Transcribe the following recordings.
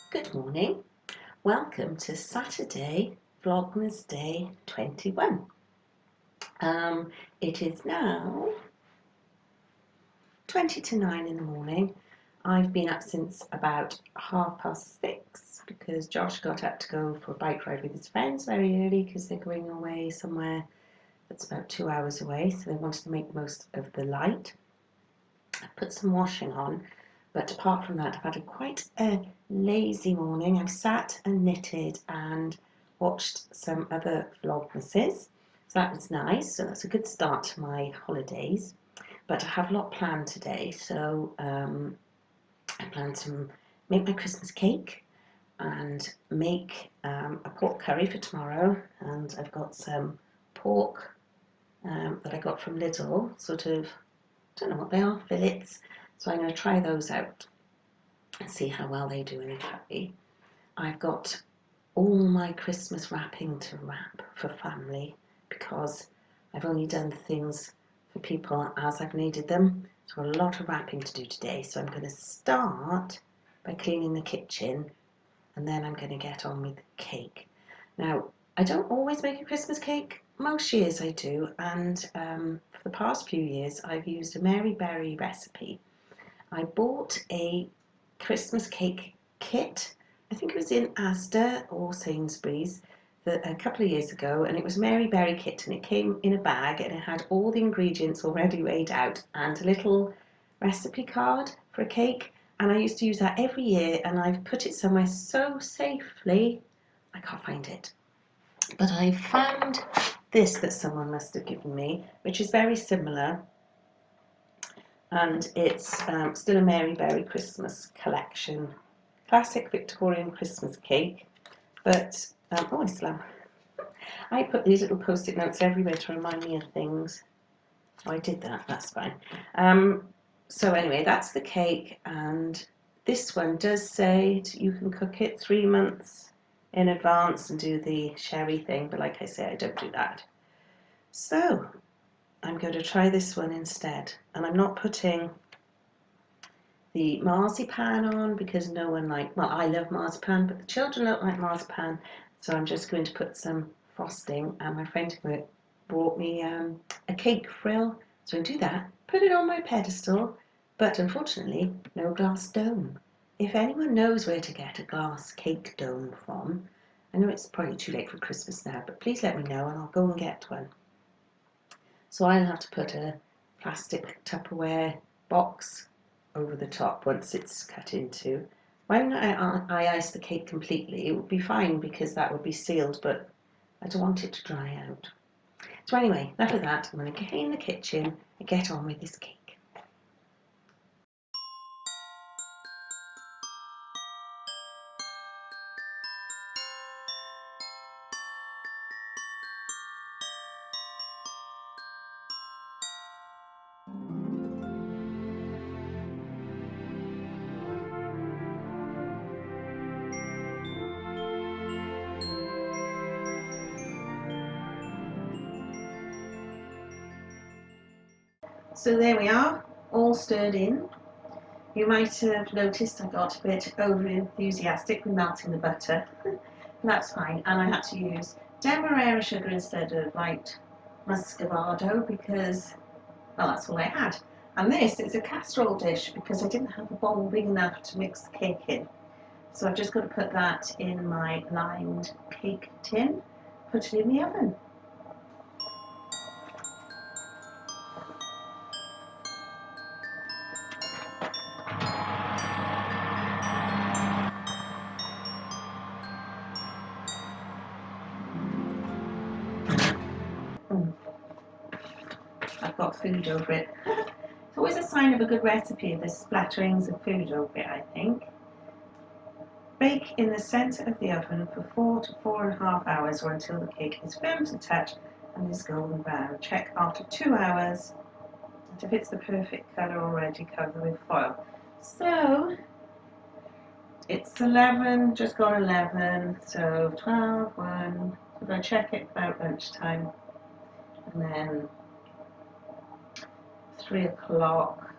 Good morning. Welcome to Saturday, Vlogmas Day 21. It is now 20 to 9 in the morning. I've been up since about 6:30 because Josh got up to go for a bike ride with his friends very early because they're going away somewhere that's about 2 hours away, so they wanted to make the most of the light. I put some washing on. But apart from that, I've had quite a lazy morning. I've sat and knitted and watched some other Vlogmases. So that was nice. So that's a good start to my holidays. But I have a lot planned today. So I plan to make my Christmas cake and make a pork curry for tomorrow. And I've got some pork that I got from Lidl, sort of, don't know what they are, fillets. So I'm going to try those out and see how well they do in a curry. I've got all my Christmas wrapping to wrap for family because I've only done things for people as I've needed them. So a lot of wrapping to do today. So I'm going to start by cleaning the kitchen and then I'm going to get on with the cake. Now, I don't always make a Christmas cake. Most years I do, and for the past few years I've used a Mary Berry recipe. I bought a Christmas cake kit. I think it was in Asda or Sainsbury's a couple of years ago, and it was Mary Berry kit, and it came in a bag and it had all the ingredients already weighed out and a little recipe card for a cake, and I used to use that every year, and I've put it somewhere so safely I can't find it. But I found this that someone must have given me, which is very similar, and it's still a Mary Berry Christmas collection, classic Victorian Christmas cake. But oh, Islam, I put these little post-it notes everywhere to remind me of things. Oh, I did that. That's fine. So anyway, that's the cake, and this one does say you can cook it 3 months in advance and do the sherry thing, but like I say, I don't do that. So I'm going to try this one instead, and I'm not putting the marzipan on because no one well, I love marzipan, but the children don't like marzipan, so I'm just going to put some frosting, and my friend at work brought me a cake frill, so I do that, put it on my pedestal, but unfortunately no glass dome. If anyone knows where to get a glass cake dome from, I know it's probably too late for Christmas now, but please let me know and I'll go and get one. So I'll have to put a plastic Tupperware box over the top once it's cut into. When I ice the cake completely, it would be fine because that would be sealed, but I don't want it to dry out. So anyway, enough of that. I'm going to get in the kitchen and get on with this cake. So there we are, all stirred in. You might have noticed I got a bit over enthusiastic with melting the butter. That's fine, and I had to use demerara sugar instead of light muscovado because, well, that's all I had. And this is a casserole dish because I didn't have a bowl big enough to mix the cake in. So I've just got to put that in my lined cake tin, put it in the oven. I've got food over it. It's always a sign of a good recipe if there's splatterings of food over it, I think. Bake in the centre of the oven for 4 to 4.5 hours or until the cake is firm to touch and is golden brown. Check after 2 hours, and if it's the perfect colour already, cover with foil. So it's 11, just gone 11, so 12, 1, so I'm going to check it about lunchtime, and then 3 o'clock,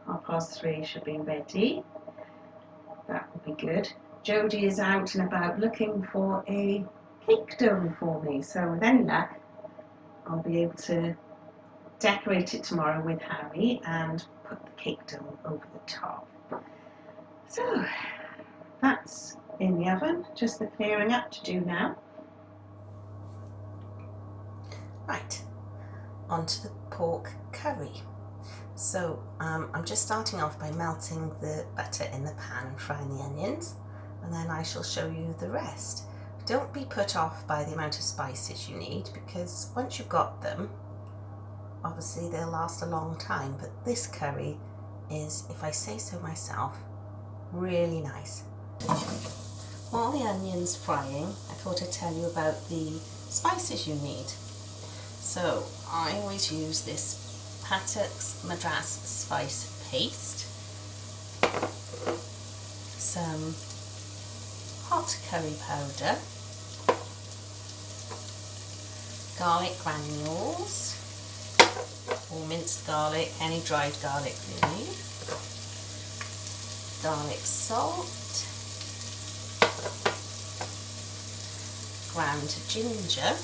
3:30 should be ready. That would be good. Jodie is out and about looking for a cake dough for me. So with any luck, I'll be able to decorate it tomorrow with Harry and put the cake dough over the top. So that's in the oven, just the clearing up to do now. Right, onto the pork curry. So I'm just starting off by melting the butter in the pan and frying the onions, and then I shall show you the rest. Don't be put off by the amount of spices you need, because once you've got them, obviously they'll last a long time, but this curry is, if I say so myself, really nice. While the onion's frying, I thought I'd tell you about the spices you need. So I always use this Patak's Madras spice paste, some hot curry powder, garlic granules, or minced garlic, any dried garlic really, garlic salt, ground ginger,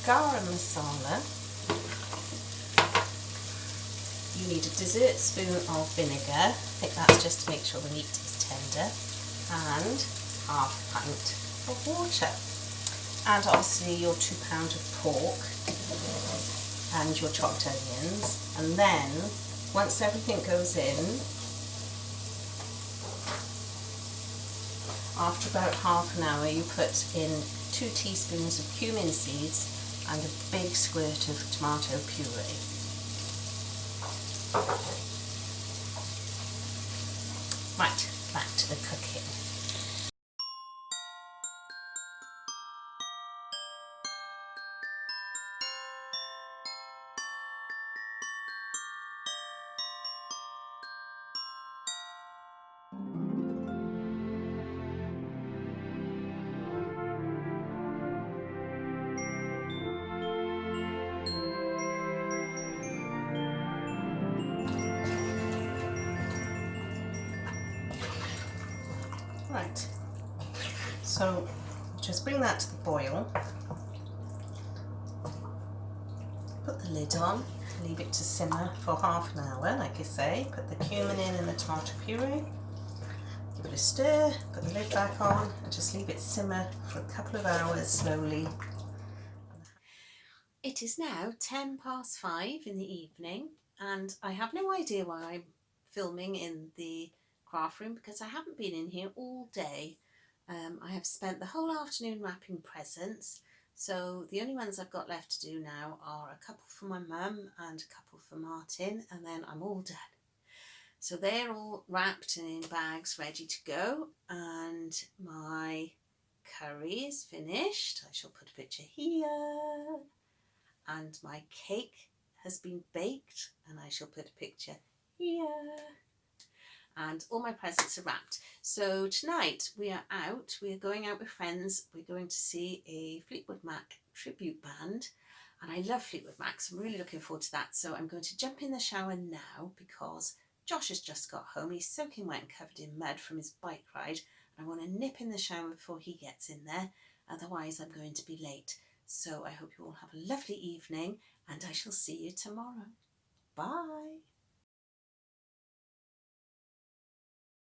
garam masala. You need a dessert spoon of vinegar, I think that's just to make sure the meat is tender, and half a pint of water. And obviously your £2 of pork and your chopped onions. And then once everything goes in, after about half an hour, you put in 2 teaspoons of cumin seeds and a big squirt of tomato puree. Right, back to the cooking. Right, so just bring that to the boil, put the lid on, leave it to simmer for half an hour, like I say, put the cumin in and the tomato puree, give it a stir, put the lid back on and just leave it simmer for a couple of hours slowly. It is now 5:10 in the evening, and I have no idea why I'm filming in the craft room, because I haven't been in here all day. I have spent the whole afternoon wrapping presents, so the only ones I've got left to do now are a couple for my mum and a couple for Martin, and then I'm all done. So they're all wrapped and in bags ready to go, and my curry is finished. I shall put a picture here. And my cake has been baked, and I shall put a picture here. And all my presents are wrapped. So tonight we are out, we are going out with friends, we're going to see a Fleetwood Mac tribute band, and I love Fleetwood Mac, so I'm really looking forward to that. So I'm going to jump in the shower now, because Josh has just got home, he's soaking wet and covered in mud from his bike ride, and I want to nip in the shower before he gets in there, otherwise I'm going to be late. So I hope you all have a lovely evening, and I shall see you tomorrow. Bye.